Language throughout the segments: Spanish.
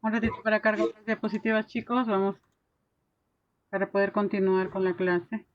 Un ratito para cargar las diapositivas, chicos. Vamos para poder continuar con la clase.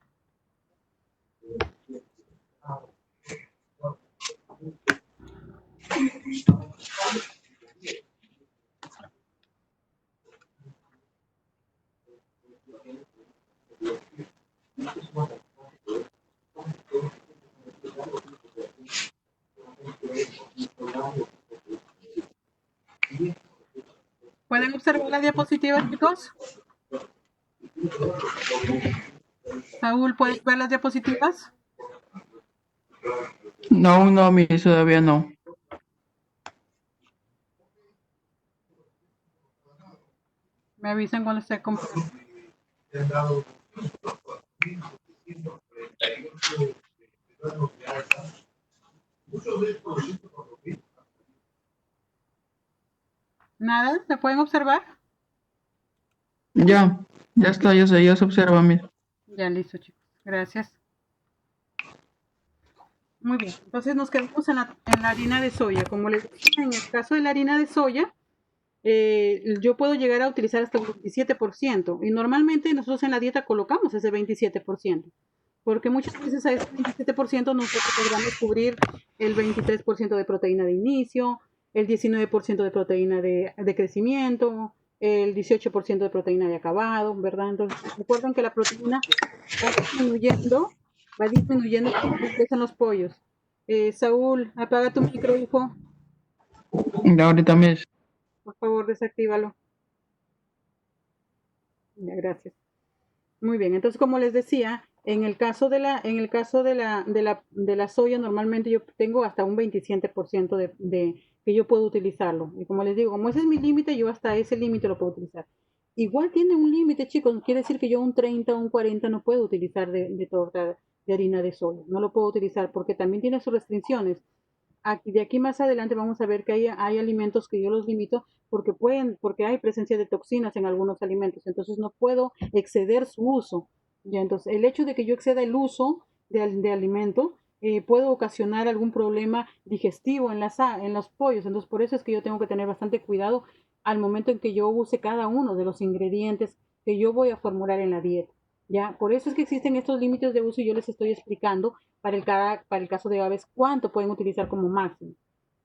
¿Pueden observar las diapositivas, chicos? Saúl, ¿puedes ver las diapositivas? No, Miss, todavía no. Me avisan cuando esté completo. ¿Nada? ¿Se pueden observar? Ya está, ya se observa, Miss. Ya, listo, chicos. Gracias. Muy bien. Entonces nos quedamos en la harina de soya. Como les decía, en el caso de la harina de soya, yo puedo llegar a utilizar hasta un 27%. Y normalmente nosotros en la dieta colocamos ese 27%. Porque muchas veces a ese 27% nosotros logramos cubrir el 23% de proteína de inicio, el 19% de proteína de crecimiento, el 18% de proteína de acabado, ¿verdad? Entonces, recuerden que la proteína va disminuyendo cuando crecen los pollos. Saúl, apaga tu micro, hijo. Ya ahorita, Miss. Por favor, desactívalo. Ya, gracias. Muy bien, entonces como les decía, en el caso de la soya, normalmente yo tengo hasta un 27% de que yo puedo utilizarlo. Y como les digo, como ese es mi límite, yo hasta ese límite lo puedo utilizar. Igual tiene un límite, chicos, no quiere decir que yo un 30 o un 40 no puedo utilizar de torta de harina de soya. No lo puedo utilizar porque también tiene sus restricciones. De aquí más adelante vamos a ver que hay alimentos que yo los limito porque hay presencia de toxinas en algunos alimentos, entonces no puedo exceder su uso. Ya, entonces el hecho de que yo exceda el uso de alimento puede ocasionar algún problema digestivo en los pollos, entonces por eso es que yo tengo que tener bastante cuidado al momento en que yo use cada uno de los ingredientes que yo voy a formular en la dieta. Ya, por eso es que existen estos límites de uso y yo les estoy explicando para el caso de aves cuánto pueden utilizar como máximo.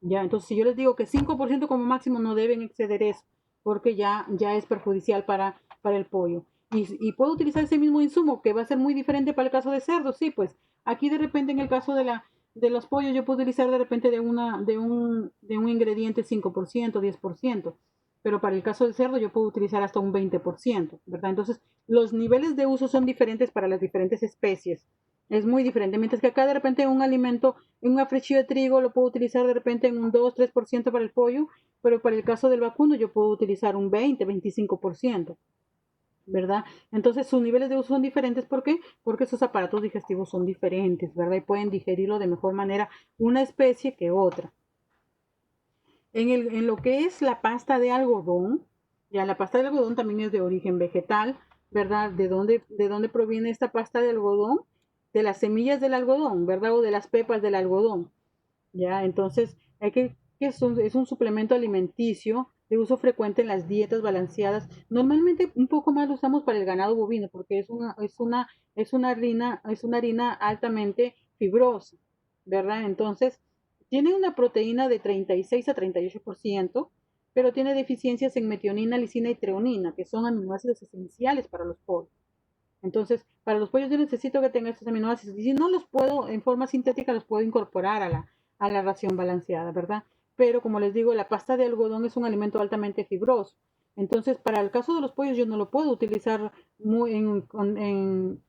Ya, entonces si yo les digo que 5% como máximo no deben exceder eso, porque ya es perjudicial para el pollo. Y puedo utilizar ese mismo insumo, que va a ser muy diferente para el caso de cerdo, sí, pues aquí de repente en el caso de los pollos yo puedo utilizar de repente de un ingrediente 5%, 10%, pero para el caso del cerdo yo puedo utilizar hasta un 20%, ¿verdad? Entonces los niveles de uso son diferentes para las diferentes especies. Es muy diferente. Mientras que acá de repente un alimento, un africhillo de trigo lo puedo utilizar de repente en un 2-3% para el pollo, pero para el caso del vacuno yo puedo utilizar un 20-25%, ¿verdad? Entonces sus niveles de uso son diferentes. ¿Por qué? Porque sus aparatos digestivos son diferentes, ¿verdad? Y pueden digerirlo de mejor manera una especie que otra. En lo que es la pasta de algodón, ya la pasta de algodón también es de origen vegetal, ¿verdad? ¿De dónde proviene esta pasta de algodón? De las semillas del algodón, ¿verdad? O de las pepas del algodón, ¿ya? Entonces, que es un suplemento alimenticio de uso frecuente en las dietas balanceadas. Normalmente un poco más lo usamos para el ganado bovino porque es una harina altamente fibrosa, ¿verdad? Entonces, tiene una proteína de 36 a 38%, pero tiene deficiencias en metionina, lisina y treonina, que son aminoácidos esenciales para los pollos. Entonces, para los pollos yo necesito que tenga estos aminoácidos. Y si no los puedo, en forma sintética, los puedo incorporar a la ración balanceada, ¿verdad? Pero como les digo, la pasta de algodón es un alimento altamente fibroso. Entonces, para el caso de los pollos, yo no lo puedo utilizar en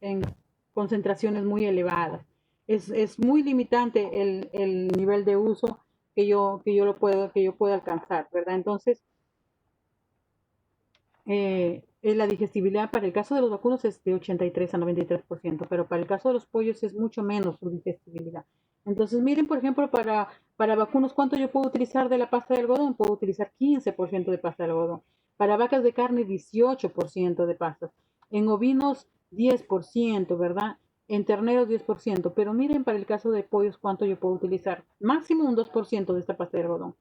concentraciones muy elevadas. Es muy limitante el nivel de uso que yo puedo alcanzar, ¿verdad? Entonces, la digestibilidad para el caso de los vacunos es de 83 a 93%, pero para el caso de los pollos es mucho menos su digestibilidad. Entonces, miren, por ejemplo, para vacunos, ¿cuánto yo puedo utilizar de la pasta de algodón? Puedo utilizar 15% de pasta de algodón. Para vacas de carne, 18% de pastas. En ovinos, 10%, ¿verdad? En terneros, 10%. Pero miren, para el caso de pollos, ¿cuánto yo puedo utilizar? Máximo un 2% de esta pasta de algodón.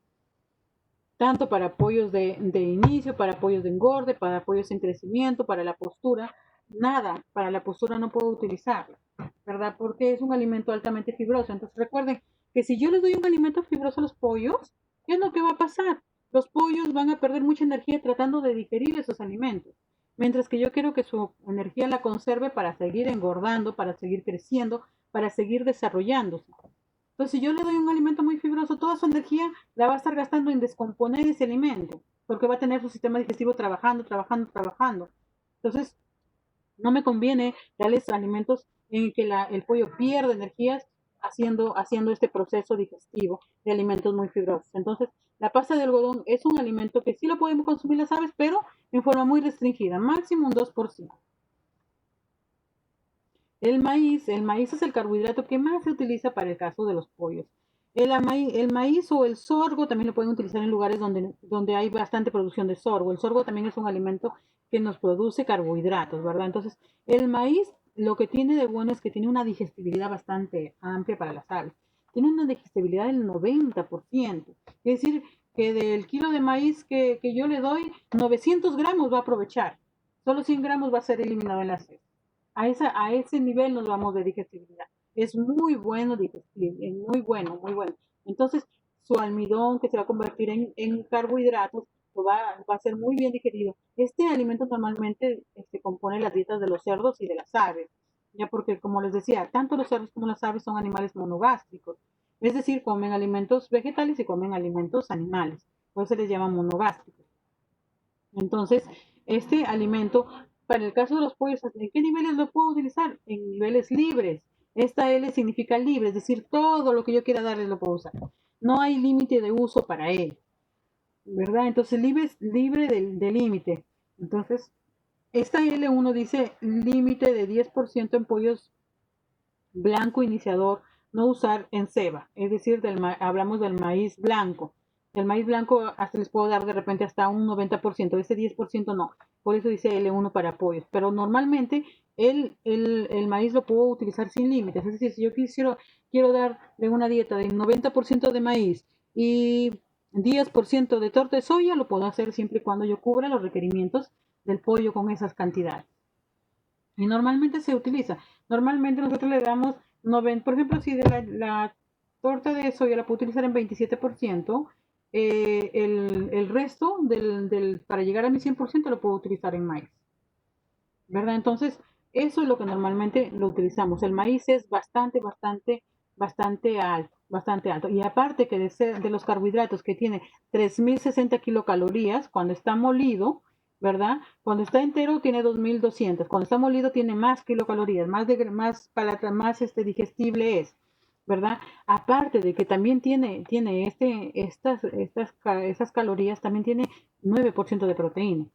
tanto para pollos de inicio, para pollos de engorde, para pollos en crecimiento, para la postura, nada, para la postura no puedo utilizarla, ¿verdad? Porque es un alimento altamente fibroso. Entonces recuerden que si yo les doy un alimento fibroso a los pollos, ¿qué es lo que va a pasar? Los pollos van a perder mucha energía tratando de digerir esos alimentos. Mientras que yo quiero que su energía la conserve para seguir engordando, para seguir creciendo, para seguir desarrollándose. Entonces, si yo le doy un alimento muy fibroso, toda su energía la va a estar gastando en descomponer ese alimento, porque va a tener su sistema digestivo trabajando, trabajando, trabajando. Entonces, no me conviene darles alimentos en que el pollo pierde energías haciendo este proceso digestivo de alimentos muy fibrosos. Entonces, la pasta de algodón es un alimento que sí lo podemos consumir las aves, pero en forma muy restringida, máximo un 2%. El maíz es el carbohidrato que más se utiliza para el caso de los pollos. El maíz o el sorgo también lo pueden utilizar en lugares donde hay bastante producción de sorgo. El sorgo también es un alimento que nos produce carbohidratos, ¿verdad? Entonces, el maíz lo que tiene de bueno es que tiene una digestibilidad bastante amplia para las aves. Tiene una digestibilidad del 90%. Es decir, que del kilo de maíz que yo le doy, 900 gramos va a aprovechar. Solo 100 gramos va a ser eliminado en la heces. A ese nivel nos vamos de digestibilidad. Es muy bueno digestible, es muy bueno, muy bueno. Entonces, su almidón que se va a convertir en carbohidratos va a ser muy bien digerido. Este alimento normalmente compone las dietas de los cerdos y de las aves, ya porque, como les decía, tanto los cerdos como las aves son animales monogástricos, es decir, comen alimentos vegetales y comen alimentos animales, por eso se les llama monogástricos. Entonces, este alimento, para el caso de los pollos, ¿en qué niveles lo puedo utilizar? En niveles libres. Esta L significa libre, es decir, todo lo que yo quiera darles lo puedo usar. No hay límite de uso para él, ¿verdad? Entonces, libre de límite. Entonces, esta L1 dice límite de 10% en pollos blanco iniciador, no usar en ceba, es decir, hablamos del maíz blanco. Del maíz blanco hasta les puedo dar de repente hasta un 90%, ese 10% no. Por eso dice L1 para pollos. Pero normalmente el maíz lo puedo utilizar sin límites. Es decir, si yo quiero darle una dieta de 90% de maíz y 10% de torta de soya, lo puedo hacer siempre y cuando yo cubra los requerimientos del pollo con esas cantidades. Y normalmente se utiliza. Normalmente nosotros le damos, por ejemplo, si de la torta de soya la puedo utilizar en 27%, el resto para llegar a mi 100% lo puedo utilizar en maíz, ¿verdad? Entonces, eso es lo que normalmente lo utilizamos. El maíz es bastante, bastante, bastante alto. Y aparte que de los carbohidratos que tiene 3060 kilocalorías, cuando está molido, ¿verdad? Cuando está entero tiene 2200. Cuando está molido tiene más kilocalorías, más digestible es, ¿verdad? Aparte de que también tiene estas calorías, también tiene 9% de proteína,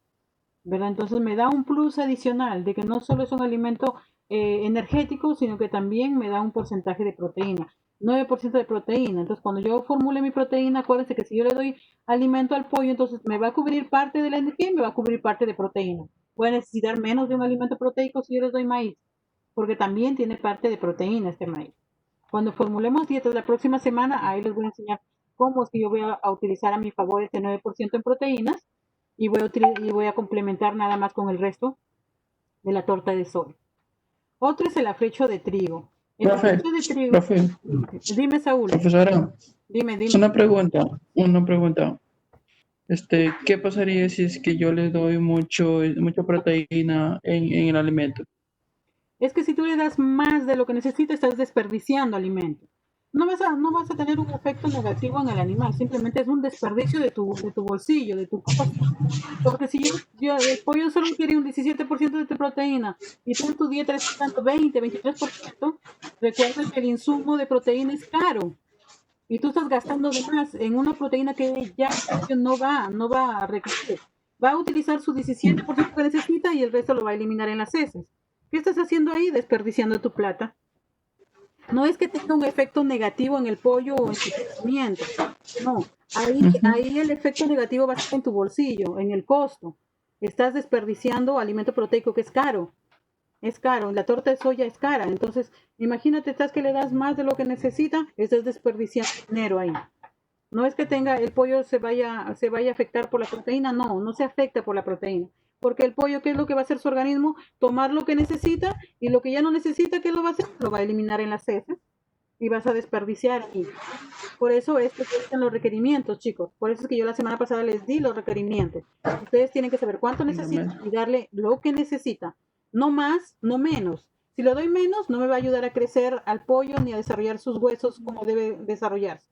¿verdad? Entonces me da un plus adicional de que no solo es un alimento energético, sino que también me da un porcentaje de proteína, 9% de proteína. Entonces cuando yo formule mi proteína, acuérdense que si yo le doy alimento al pollo, entonces me va a cubrir parte de la energía y me va a cubrir parte de proteína. Voy a necesitar menos de un alimento proteico si yo les doy maíz, porque también tiene parte de proteína este maíz. Cuando formulemos dietas la próxima semana, ahí les voy a enseñar cómo es que yo voy a utilizar a mi favor este 9% en proteínas y voy a complementar nada más con el resto de la torta de soya. Otro es el afrecho de trigo. El Profe, afrecho de trigo, profe, dime Saúl, profesora, dime. es una pregunta. ¿Qué pasaría si es que yo le doy mucha proteína en el alimento? Es que si tú le das más de lo que necesita, estás desperdiciando alimento. No vas a tener un efecto negativo en el animal, simplemente es un desperdicio de tu bolsillo, de tu costo. Porque si el pollo solo quiere un 17% de tu proteína y tú en tu dieta le estás dando 20, 23%, recuerda que el insumo de proteína es caro y tú estás gastando de más en una proteína que ya no va a requerir. Va a utilizar su 17% que necesita y el resto lo va a eliminar en las heces. ¿Qué estás haciendo ahí? Desperdiciando tu plata. No es que tenga un efecto negativo en el pollo o en tu crecimiento. No, Ujú. ahí el efecto negativo va a ser en tu bolsillo, en el costo. Estás desperdiciando alimento proteico que es caro. Es caro, la torta de soya es cara. Entonces, imagínate, estás que le das más de lo que necesita, estás desperdiciando dinero ahí. No es que tenga el pollo se vaya a afectar por la proteína, no, no se afecta por la proteína. Porque el pollo, ¿qué es lo que va a hacer su organismo? Tomar lo que necesita y lo que ya no necesita, ¿qué lo va a hacer? Lo va a eliminar en las heces y vas a desperdiciar aquí. Por eso es que existen los requerimientos, chicos. Por eso es que yo la semana pasada les di los requerimientos. Ustedes tienen que saber cuánto necesitan y darle lo que necesita. No más, no menos. Si le doy menos, no me va a ayudar a crecer al pollo ni a desarrollar sus huesos como debe desarrollarse.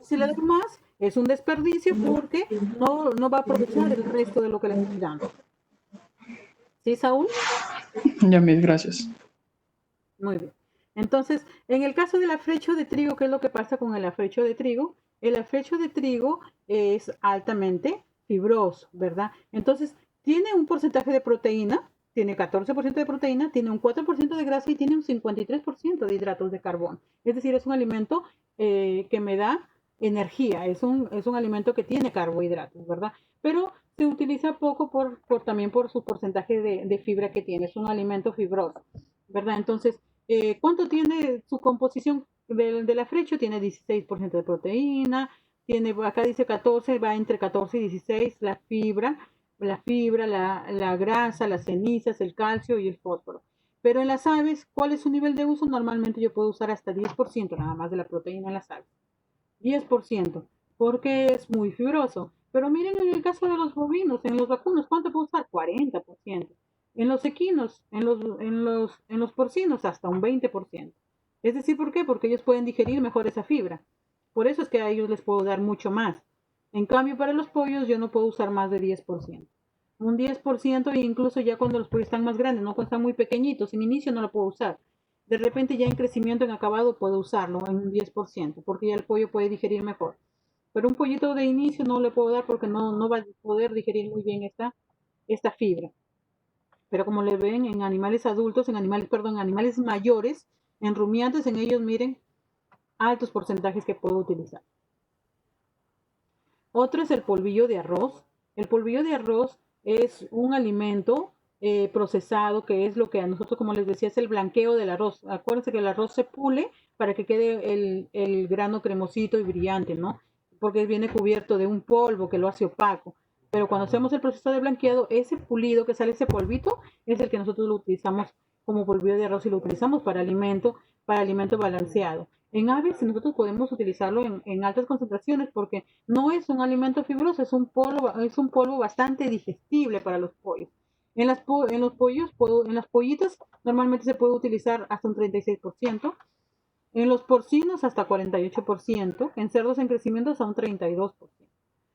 Si le doy más, es un desperdicio porque no va a aprovechar el resto de lo que le estoy dando. ¿Sí, Saúl? Ya, mil gracias. Muy bien. Entonces, en el caso del afrecho de trigo, ¿qué es lo que pasa con el afrecho de trigo? El afrecho de trigo es altamente fibroso, ¿verdad? Entonces, tiene un porcentaje de proteína, tiene 14% de proteína, tiene un 4% de grasa y tiene un 53% de hidratos de carbono. Es decir, es un alimento que me da energía, es un alimento que tiene carbohidratos, ¿verdad? Pero se utiliza poco también por su porcentaje de fibra que tiene, es un alimento fibroso, ¿verdad? Entonces, ¿cuánto tiene su composición del afrecho? Tiene 16% de proteína, tiene, acá dice 14, va entre 14 y 16 la grasa, las cenizas, el calcio y el fósforo. Pero en las aves, ¿cuál es su nivel de uso? Normalmente yo puedo usar hasta 10% nada más de la proteína en las aves. 10%, porque es muy fibroso. Pero miren en el caso de los bovinos, en los vacunos, ¿cuánto puedo usar? 40%. En los equinos, en los porcinos, hasta un 20%. Es decir, ¿por qué? Porque ellos pueden digerir mejor esa fibra. Por eso es que a ellos les puedo dar mucho más. En cambio, para los pollos yo no puedo usar más de 10%. Un 10% e incluso ya cuando los pollos están más grandes, no cuando están muy pequeñitos, en inicio no lo puedo usar. De repente ya en crecimiento, en acabado, puedo usarlo en un 10%, porque ya el pollo puede digerir mejor. Pero un pollito de inicio no le puedo dar porque no va a poder digerir muy bien esta fibra. Pero como le ven en animales adultos, en animales mayores, en rumiantes, en ellos miren altos porcentajes que puedo utilizar. Otro es el polvillo de arroz. El polvillo de arroz es un alimento procesado, que es lo que a nosotros, como les decía, es el blanqueo del arroz. Acuérdense que el arroz se pule para que quede el grano cremosito y brillante, ¿no? Porque viene cubierto de un polvo que lo hace opaco. Pero cuando hacemos el proceso de blanqueado, ese pulido que sale, ese polvito, es el que nosotros lo utilizamos como polvillo de arroz y lo utilizamos para alimento balanceado. En aves nosotros podemos utilizarlo en altas concentraciones porque no es un alimento fibroso, es un polvo bastante digestible para los pollos. En los pollos, en las pollitas normalmente se puede utilizar hasta un 36%, en los porcinos hasta 48%, en cerdos en crecimiento hasta un 32%.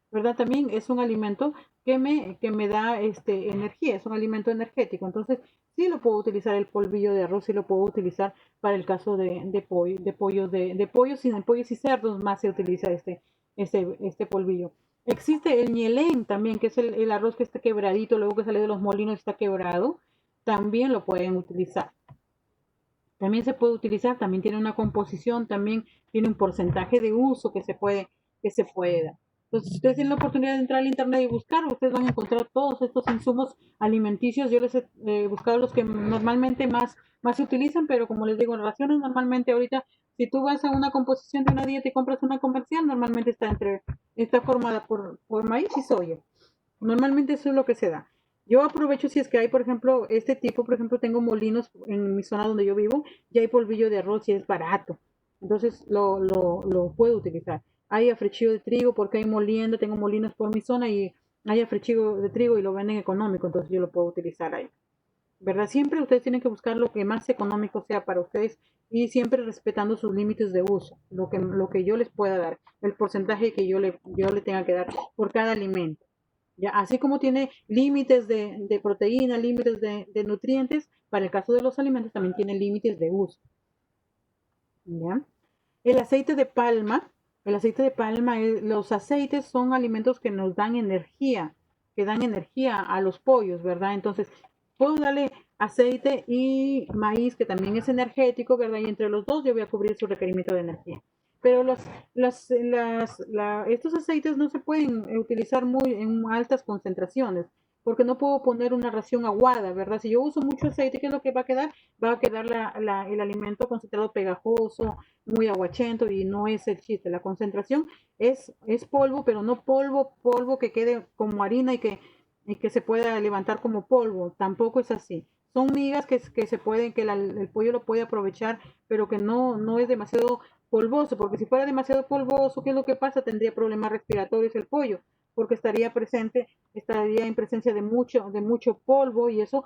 ¿Verdad? También es un alimento que me da energía, es un alimento energético. Entonces, sí lo puedo utilizar el polvillo de arroz, sí lo puedo utilizar para el caso de pollos y de pollos y cerdos, más se utiliza este polvillo. Existe el ñelén también, que es el arroz que está quebradito, luego que sale de los molinos está quebrado, también lo pueden utilizar. También se puede utilizar, también tiene una composición, también tiene un porcentaje de uso que se puede dar. Entonces, si ustedes tienen la oportunidad de entrar al internet y buscar, ustedes van a encontrar todos estos insumos alimenticios. Yo les he buscado los que normalmente más se utilizan, pero como les digo, en raciones normalmente ahorita, si tú vas a una composición de una dieta y compras una comercial, normalmente está formada por maíz y soya. Normalmente eso es lo que se da. Yo aprovecho si es que hay, por ejemplo, este tipo, por ejemplo, tengo molinos en mi zona donde yo vivo, ya hay polvillo de arroz y es barato. Entonces lo puedo utilizar. Hay afrechillo de trigo porque hay molienda, tengo molinos por mi zona y hay afrechillo de trigo y lo venden económico, entonces yo lo puedo utilizar ahí. ¿Verdad? Siempre ustedes tienen que buscar lo que más económico sea para ustedes y siempre respetando sus límites de uso, lo que yo les pueda dar, el porcentaje que yo le tenga que dar por cada alimento. ¿Ya? Así como tiene límites de proteína, límites de nutrientes, para el caso de los alimentos también tiene límites de uso. ¿Ya? El aceite de palma, los aceites son alimentos que nos dan energía, que dan energía a los pollos, ¿verdad? Entonces, puedo darle aceite y maíz, que también es energético, ¿verdad? Y entre los dos yo voy a cubrir su requerimiento de energía. Pero estos aceites no se pueden utilizar muy en altas concentraciones, porque no puedo poner una ración aguada, ¿verdad? Si yo uso mucho aceite, ¿qué es lo que va a quedar? Va a quedar el alimento concentrado pegajoso, muy aguachento, y no es el chiste. La concentración es polvo, pero no polvo que quede como harina y que se pueda levantar como polvo. Tampoco es así. Son migas que se pueden, que el pollo lo puede aprovechar, pero que no es demasiado polvoso, porque si fuera demasiado polvoso, ¿qué es lo que pasa? Tendría problemas respiratorios el pollo, porque estaría en presencia de mucho polvo, y eso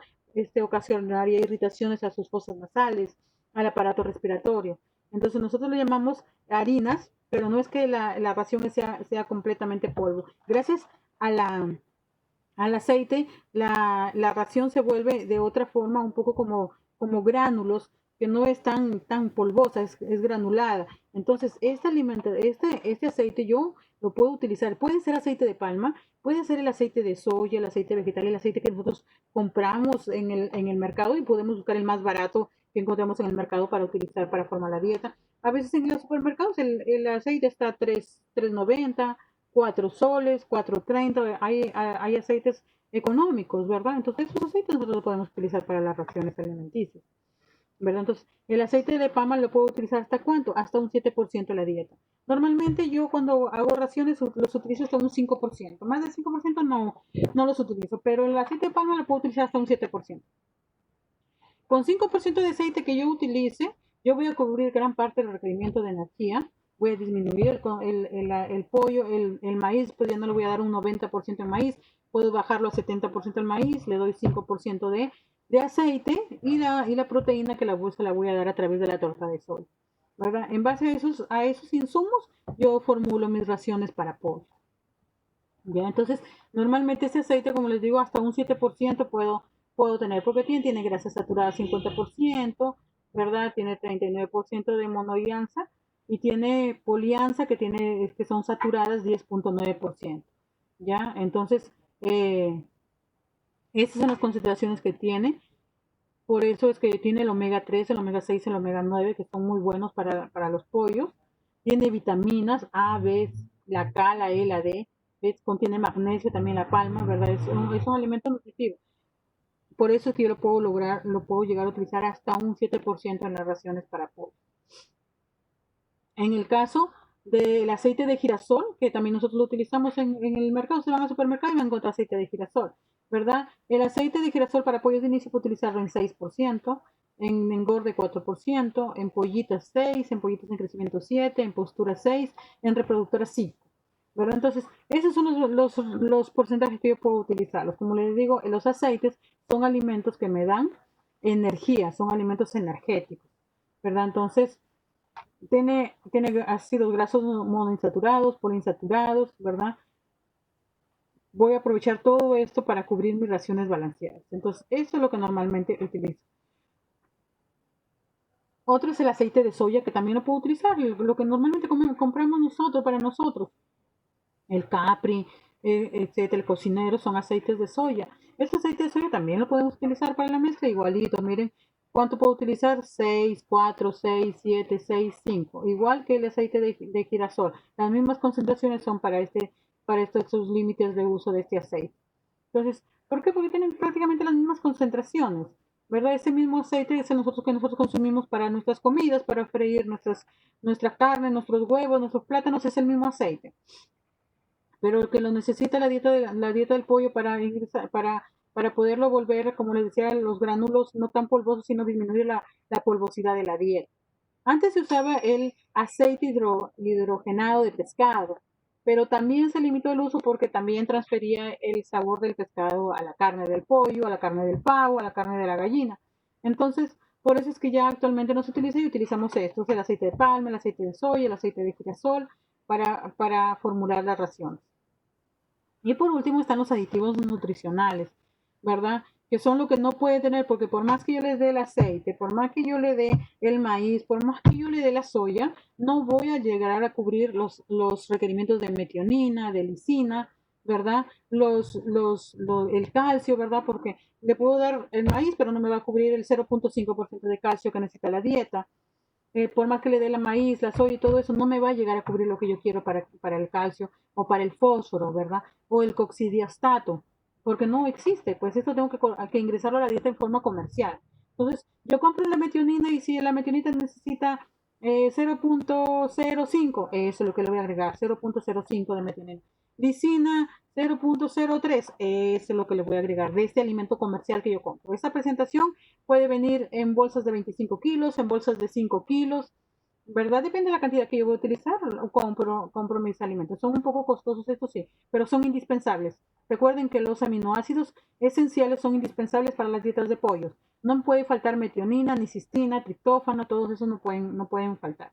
ocasionaría irritaciones a sus fosas nasales, al aparato respiratorio. Entonces nosotros le llamamos harinas, pero no es que la ración sea completamente polvo. Gracias a al aceite, la ración se vuelve de otra forma, un poco como gránulos, que no es tan polvosa, es granulada. Entonces, este aceite yo lo puedo utilizar. Puede ser aceite de palma, puede ser el aceite de soya, el aceite vegetal, el aceite que nosotros compramos en el mercado, y podemos buscar el más barato que encontramos en el mercado para utilizar para formar la dieta. A veces en los supermercados el aceite está a 3.90, 4 soles, 4.30. Hay aceites económicos, ¿verdad? Entonces esos aceites nosotros los podemos utilizar para las raciones alimenticias, ¿verdad? Entonces el aceite de palma lo puedo utilizar ¿hasta cuánto? Hasta un 7% de la dieta. Normalmente yo cuando hago raciones los utilizo hasta un 5%. Más del 5% no los utilizo, pero el aceite de palma lo puedo utilizar hasta un 7%. Con 5% de aceite que yo utilice, yo voy a cubrir gran parte del requerimiento de energía. Voy a disminuir el pollo, el maíz, pues ya no le voy a dar un 90% de maíz, puedo bajarlo a 70% el maíz, le doy 5% de aceite, y la proteína que se la voy a dar a través de la torta de soya, ¿verdad? En base a esos insumos, yo formulo mis raciones para pollo. ¿Ya? Entonces, normalmente ese aceite, como les digo, hasta un 7% puedo tener, porque tiene grasa saturada 50%, ¿verdad? Tiene 39% de monoianza, y tiene polianza, que son saturadas 10.9%. ¿Ya? Entonces, esas son las concentraciones que tiene. Por eso es que tiene el omega 3, el omega 6, el omega 9, que son muy buenos para los pollos. Tiene vitaminas A, B, la K, la E, la D. ¿Ves? Contiene magnesio también la palma, ¿verdad? Es un alimento nutritivo. Por eso es que yo lo puedo llegar a utilizar hasta un 7% en las raciones para pollo. En el caso del aceite de girasol, que también nosotros lo utilizamos en el mercado, se van al supermercado y van a encontrar aceite de girasol, ¿verdad? El aceite de girasol para pollos de inicio puede utilizarlo en 6%, en engorde 4%, en pollitas 6%, en pollitas en crecimiento 7%, en postura 6%, en reproductora 5%. ¿Verdad? Entonces, esos son los porcentajes que yo puedo utilizarlos. Como les digo, los aceites son alimentos que me dan energía, son alimentos energéticos, ¿verdad? Entonces, tiene ácidos grasos monoinsaturados, poliinsaturados, ¿verdad? Voy a aprovechar todo esto para cubrir mis raciones balanceadas. Entonces, eso es lo que normalmente utilizo. Otro es el aceite de soya, que también lo puedo utilizar, lo que normalmente compramos nosotros para nosotros. El capri, etcétera, el cocinero, son aceites de soya. Este aceite de soya también lo podemos utilizar para la mezcla igualito. Miren, ¿cuánto puedo utilizar? 6, 4, 6, 7, 6, 5. Igual que el aceite de girasol. Las mismas concentraciones son para estos límites de uso de este aceite. Entonces, ¿por qué? Porque tienen prácticamente las mismas concentraciones, ¿verdad? Ese mismo aceite es el que nosotros consumimos para nuestras comidas, para freír nuestra carne, nuestros huevos, nuestros plátanos, es el mismo aceite. Pero el que lo necesita la dieta del pollo para poderlo volver, como les decía, los gránulos no tan polvosos, sino disminuir la polvosidad de la dieta. Antes se usaba el aceite hidrogenado de pescado, pero también se limitó el uso porque también transfería el sabor del pescado a la carne del pollo, a la carne del pavo, a la carne de la gallina. Entonces, por eso es que ya actualmente no se utiliza, y utilizamos estos: el aceite de palma, el aceite de soya, el aceite de girasol, para formular las raciones. Y por último están los aditivos nutricionales, ¿verdad? Que son lo que no puede tener, porque por más que yo le dé el aceite, por más que yo le dé el maíz, por más que yo le dé la soya, no voy a llegar a cubrir los requerimientos de metionina, de lisina, ¿verdad? El calcio, ¿verdad? Porque le puedo dar el maíz, pero no me va a cubrir el 0.5% de calcio que necesita la dieta. Por más que le dé la maíz, la soya y todo eso, no me va a llegar a cubrir lo que yo quiero para el calcio o para el fósforo, ¿verdad? O el coccidiastato. porque no existe, pues esto tengo que ingresarlo a la dieta en forma comercial. Entonces, yo compro la metionina y si la metionina necesita 0.05, eso es lo que le voy a agregar, 0.05 de metionina. Lisina 0.03, eso es lo que le voy a agregar de este alimento comercial que yo compro. Esta presentación puede venir en bolsas de 25 kilos, en bolsas de 5 kilos, ¿verdad? Depende de la cantidad que yo voy a utilizar, compro mis alimentos. Son un poco costosos, esto sí, pero son indispensables. Recuerden que los aminoácidos esenciales son indispensables para las dietas de pollos. No puede faltar metionina, ni cistina, triptófano, todos esos no pueden faltar.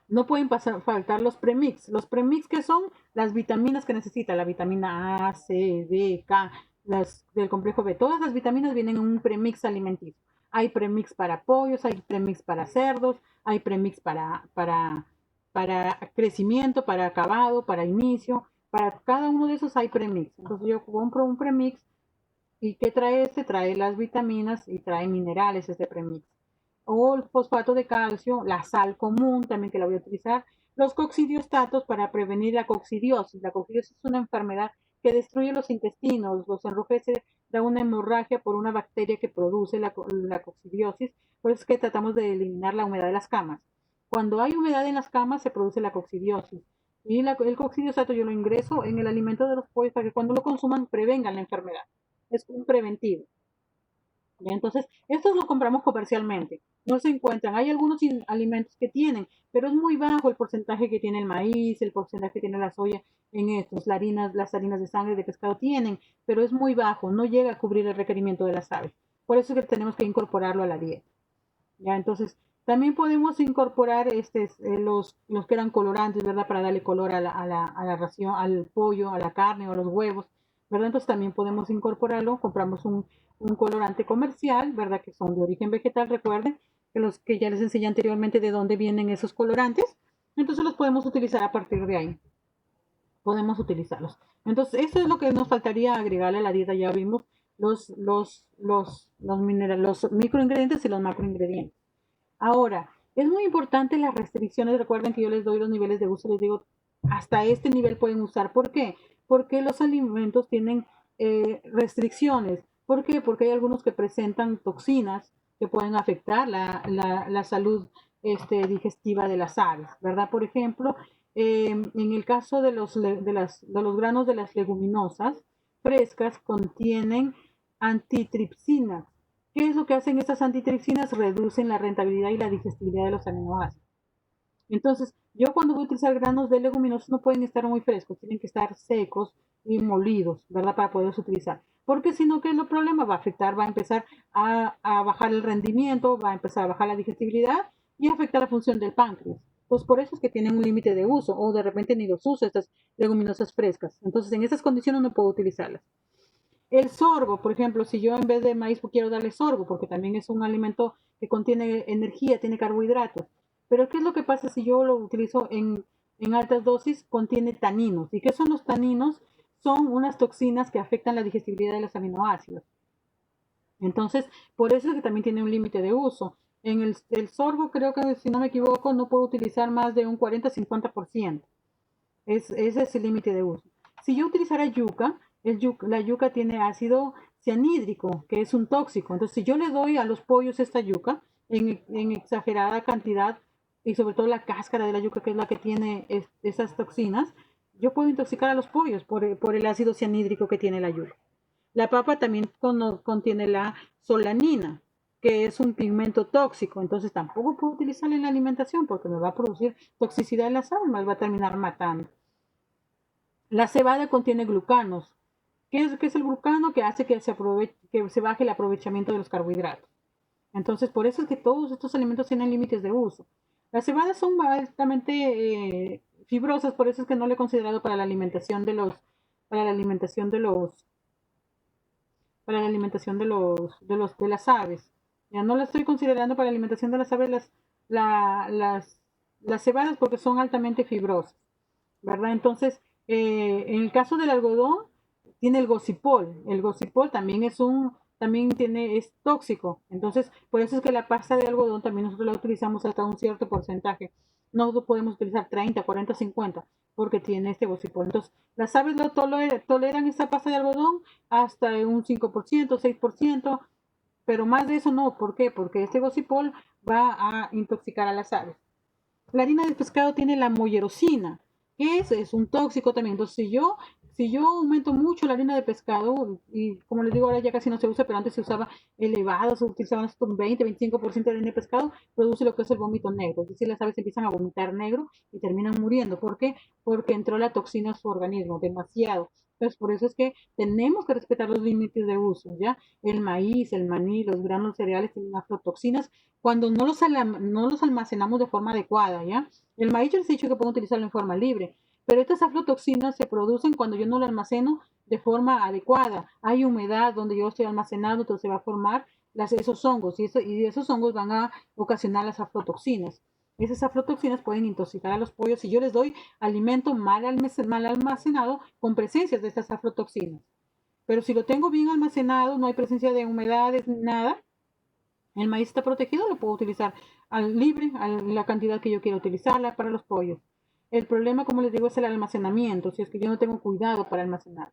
No pueden faltar los premix. Los premix, que son las vitaminas que necesita, la vitamina A, C, D, K, las del complejo B. Todas las vitaminas vienen en un premix alimenticio. Hay premix para pollos, hay premix para cerdos, hay premix para crecimiento, para acabado, para inicio. Para cada uno de esos hay premix. Entonces yo compro un premix. ¿Y qué trae este? Trae las vitaminas y trae minerales este premix. O el fosfato de calcio, la sal común también que la voy a utilizar, los coccidiostatos para prevenir la coccidiosis. La coccidiosis es una enfermedad que destruye los intestinos, los enrojece, da una hemorragia por una bacteria que produce la coccidiosis. Por eso es que tratamos de eliminar la humedad de las camas. Cuando hay humedad en las camas se produce la coccidiosis. Y el coccidiostato yo lo ingreso en el alimento de los pollos para que cuando lo consuman prevengan la enfermedad. Es un preventivo. ¿Ya? Entonces, estos los compramos comercialmente. No se encuentran. Hay algunos alimentos que tienen, pero es muy bajo el porcentaje que tiene el maíz, el porcentaje que tiene la soya en estos. Las harinas de sangre de pescado tienen, pero es muy bajo. No llega a cubrir el requerimiento de las aves. Por eso es que tenemos que incorporarlo a la dieta. ¿Ya? Entonces, también podemos incorporar los que eran colorantes, ¿verdad? Para darle color a la ración, al pollo, a la carne o a los huevos, ¿verdad? Entonces también podemos incorporarlo. Compramos un colorante comercial, ¿verdad? Que son de origen vegetal, recuerden, que los que ya les enseñé anteriormente de dónde vienen esos colorantes. Entonces los podemos utilizar a partir de ahí. Podemos utilizarlos. Entonces, eso es lo que nos faltaría agregarle a la dieta. Ya vimos los microingredientes y los macroingredientes. Ahora, es muy importante las restricciones. Recuerden que yo les doy los niveles de uso, les digo, hasta este nivel pueden usar. ¿Por qué? Porque los alimentos tienen restricciones. ¿Por qué? Porque hay algunos que presentan toxinas que pueden afectar la salud digestiva de las aves, ¿verdad? Por ejemplo, en el caso de los granos de las leguminosas frescas contienen antitripsinas. ¿Qué es lo que hacen estas antitripsinas? Reducen la rentabilidad y la digestibilidad de los aminoácidos. Entonces, yo cuando voy a utilizar granos de leguminosas no pueden estar muy frescos, tienen que estar secos y molidos, ¿verdad? Para poderlos utilizar. Porque si no, ¿qué es el problema? Va a afectar, va a empezar a bajar el rendimiento, va a empezar a bajar la digestibilidad y afectar la función del páncreas. Pues por eso es que tienen un límite de uso o de repente ni los uso estas leguminosas frescas. Entonces, en estas condiciones no puedo utilizarlas. El sorgo, por ejemplo, si yo en vez de maíz quiero darle sorgo, porque también es un alimento que contiene energía, tiene carbohidratos. Pero ¿qué es lo que pasa si yo lo utilizo en altas dosis? Contiene taninos. ¿Y qué son los taninos? Son unas toxinas que afectan la digestibilidad de los aminoácidos. Entonces, por eso es que también tiene un límite de uso. En el sorgo, creo que si no me equivoco, no puedo utilizar más de un 40-50%. Ese es el límite de uso. Si yo utilizara yuca, la yuca tiene ácido cianhídrico, que es un tóxico. Entonces, si yo le doy a los pollos esta yuca en exagerada cantidad, y sobre todo la cáscara de la yuca, que es la que tiene esas toxinas, yo puedo intoxicar a los pollos por el ácido cianhídrico que tiene la yuca. La papa también contiene la solanina, que es un pigmento tóxico, entonces tampoco puedo utilizarla en la alimentación porque me va a producir toxicidad en las almas, me va a terminar matando. La cebada contiene glucanos. ¿Qué es el glucano? Que hace que se baje el aprovechamiento de los carbohidratos. Entonces, por eso es que todos estos alimentos tienen límites de uso. Las cebadas son altamente fibrosas, por eso es que no lo he considerado para la alimentación para la alimentación de los, para la alimentación de las aves. Ya no la estoy considerando para la alimentación de las aves las cebadas porque son altamente fibrosas, ¿verdad? Entonces, en el caso del algodón, tiene el gocipol. El gocipol también es tóxico. Entonces, por eso es que la pasta de algodón también nosotros la utilizamos hasta un cierto porcentaje. no lo podemos utilizar 30, 40, 50, porque tiene este gocipol. Entonces, las aves lo toleran esta pasta de algodón hasta un 5%, 6%, pero más de eso no. ¿Por qué? Porque este gocipol va a intoxicar a las aves. La harina de pescado tiene la mollerosina, que es un tóxico también. Entonces, si yo aumento mucho la harina de pescado, y como les digo, ahora ya casi no se usa, pero antes se usaba elevado, se utilizaban hasta un 20-25% de harina de pescado, produce lo que es el vómito negro. Es decir, las aves empiezan a vomitar negro y terminan muriendo. ¿Por qué? Porque entró la toxina a su organismo, demasiado. Entonces, por eso es que tenemos que respetar los límites de uso, ¿ya? El maíz, el maní, los granos cereales tienen aflatoxinas cuando no los almacenamos de forma adecuada, ¿ya? El maíz yo les he dicho que puedo utilizarlo en forma libre, pero estas aflatoxinas se producen cuando yo no lo almaceno de forma adecuada. Hay humedad donde yo estoy almacenado, entonces se va a formar esos hongos y esos hongos van a ocasionar las aflatoxinas. Esas aflatoxinas pueden intoxicar a los pollos si yo les doy alimento mal almacenado con presencias de estas aflatoxinas. Pero si lo tengo bien almacenado, no hay presencia de humedades ni nada, el maíz está protegido, lo puedo utilizar al libre, a la cantidad que yo quiera utilizarla para los pollos. El problema, como les digo, es el almacenamiento, si es que yo no tengo cuidado para almacenar.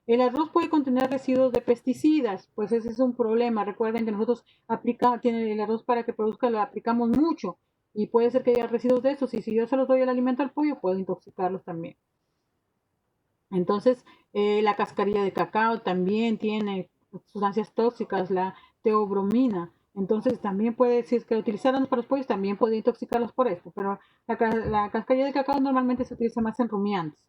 El arroz puede contener residuos de pesticidas, pues ese es un problema. Recuerden que nosotros tiene el arroz para que produzca, lo aplicamos mucho y puede ser que haya residuos de esos y si yo se los doy el alimento al pollo, puedo intoxicarlos también. Entonces, la cascarilla de cacao también tiene sustancias tóxicas, la teobromina. Entonces, también puede, si es que lo utilizaran para los pollos, también puede intoxicarlos por esto. Pero la cascarilla de cacao normalmente se utiliza más en rumiantes.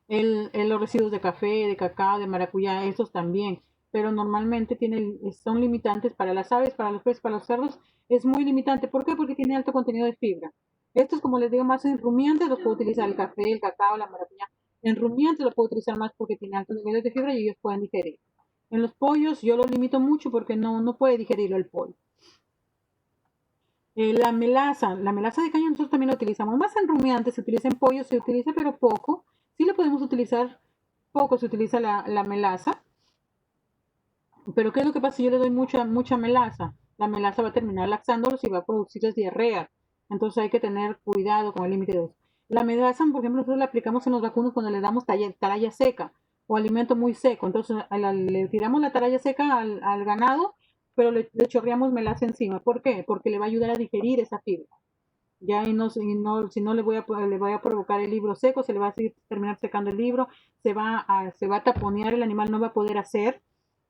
Los residuos de café, de cacao, de maracuyá, esos también. Pero normalmente son limitantes para las aves, para los peces, para los cerdos. Es muy limitante. ¿Por qué? Porque tiene alto contenido de fibra. Estos, como les digo, más en rumiantes los puedo utilizar el café, el cacao, la maracuyá. En rumiantes lo puedo utilizar más porque tiene altos niveles de fibra y ellos pueden digerir. En los pollos yo lo limito mucho porque no puede digerirlo el pollo. La melaza de caña nosotros también la utilizamos. Más en rumiantes, se utiliza en pollo, se utiliza pero poco. Sí lo podemos utilizar, poco se utiliza la melaza. Pero ¿qué es lo que pasa si yo le doy mucha melaza? La melaza va a terminar laxándolos y va a producirles diarrea. Entonces hay que tener cuidado con el límite de uso. La melaza, por ejemplo, nosotros la aplicamos en los vacunos cuando le damos taralla seca o alimento muy seco. Entonces le tiramos la taralla seca al ganado, pero le chorreamos melaza encima. ¿Por qué? Porque le va a ayudar a digerir esa fibra. Ya si no le voy a provocar el libro seco, se le va a terminar secando el libro, se va a taponear, el animal no va a poder hacer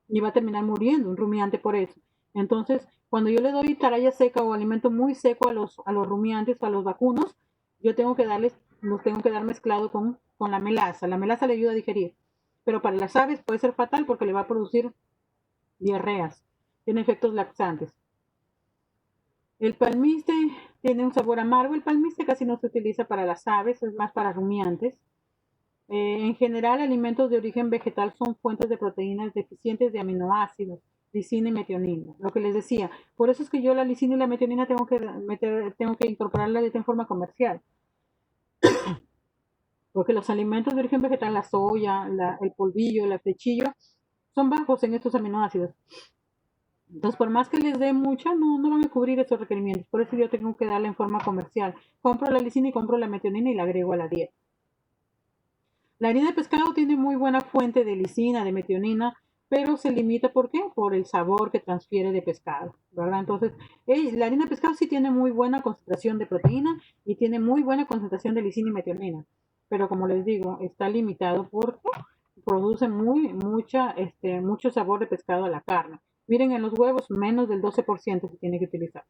y va a terminar muriendo un rumiante por eso. Entonces, cuando yo le doy taralla seca o alimento muy seco a los rumiantes o a los vacunos, los tengo que dar mezclado con la melaza. La melaza le ayuda a digerir. Pero para las aves puede ser fatal porque le va a producir diarreas. Tiene efectos laxantes. El palmiste tiene un sabor amargo. El palmiste casi no se utiliza para las aves, es más para rumiantes. En general, alimentos de origen vegetal son fuentes de proteínas deficientes de aminoácidos, lisina y metionina. Lo que les decía, por eso es que yo la lisina y la metionina tengo que incorporarla de forma comercial. Porque los alimentos de origen vegetal, la soya, el polvillo, el flechillo, son bajos en estos aminoácidos. Entonces, por más que les dé mucha, no van a cubrir esos requerimientos. Por eso yo tengo que darla en forma comercial. Compro la lisina y compro la metionina y la agrego a la dieta. La harina de pescado tiene muy buena fuente de lisina, de metionina, pero se limita, ¿por qué? Por el sabor que transfiere de pescado, ¿verdad? Entonces, la harina de pescado sí tiene muy buena concentración de proteína y tiene muy buena concentración de lisina y metionina, pero como les digo, está limitado porque produce mucho sabor de pescado a la carne. Miren, en los huevos menos del 12% se tiene que utilizar,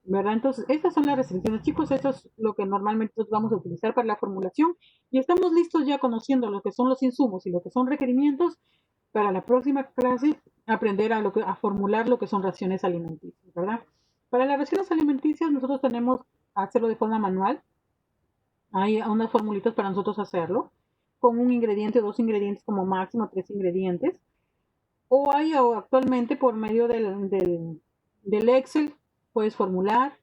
¿verdad? Entonces, estas son las restricciones, chicos. Eso es lo que normalmente vamos a utilizar para la formulación y estamos listos ya conociendo lo que son los insumos y lo que son requerimientos para la próxima clase aprender a formular lo que son raciones alimenticias, ¿verdad? Para las raciones alimenticias nosotros tenemos que hacerlo de forma manual. Hay unas formulitas para nosotros hacerlo con un ingrediente, 2 ingredientes como máximo, 3 ingredientes. O hay actualmente por medio del Excel puedes formular.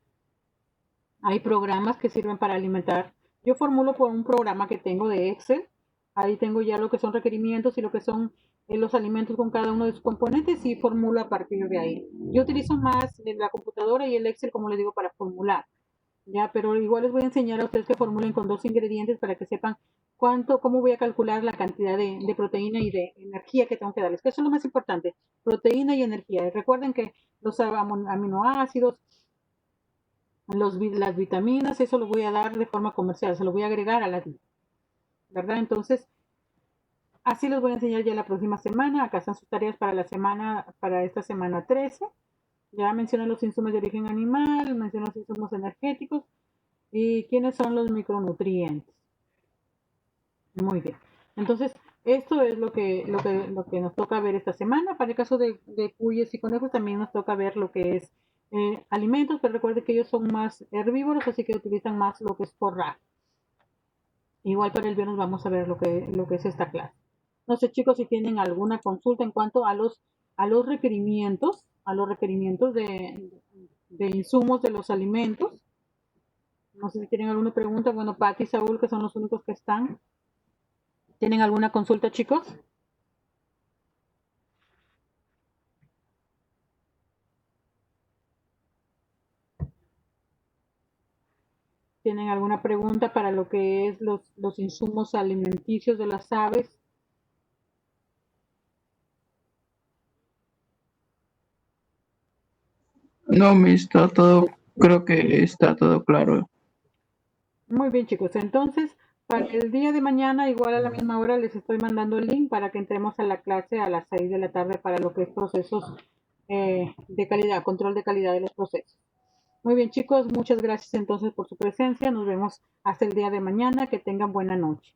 Hay programas que sirven para alimentar. Yo formulo por un programa que tengo de Excel. Ahí tengo ya lo que son requerimientos y lo que son los alimentos con cada uno de sus componentes y formulo a partir de ahí. Yo utilizo más la computadora y el Excel, como les digo, para formular. Ya, pero igual les voy a enseñar a ustedes que formulen con 2 ingredientes para que sepan cómo voy a calcular la cantidad de proteína y de energía que tengo que darles, que eso es lo más importante, proteína y energía. Y recuerden que los aminoácidos, las vitaminas, eso lo voy a dar de forma comercial, se lo voy a agregar a la dieta, ¿verdad? Entonces, así les voy a enseñar ya la próxima semana. Acá están sus tareas para esta semana 13. Ya mencioné los insumos de origen animal, mencioné los insumos energéticos y quiénes son los micronutrientes. Muy bien. Entonces, esto es lo que nos toca ver esta semana. Para el caso de cuyes y conejos también nos toca ver lo que es alimentos, pero recuerde que ellos son más herbívoros, así que utilizan más lo que es forraje. Igual para el viernes vamos a ver lo que es esta clase. No sé, chicos, si tienen alguna consulta en cuanto a los requerimientos de insumos de los alimentos. No sé si tienen alguna pregunta. Bueno, Pati y Saúl, que son los únicos que están. ¿Tienen alguna consulta, chicos? ¿Tienen alguna pregunta para lo que es los insumos alimenticios de las aves? No, me está todo, creo que está todo claro. Muy bien, chicos. Entonces, para el día de mañana, igual a la misma hora, les estoy mandando el link para que entremos a la clase a las 6 de la tarde para lo que es procesos de calidad, control de calidad de los procesos. Muy bien, chicos. Muchas gracias entonces por su presencia. Nos vemos hasta el día de mañana. Que tengan buena noche.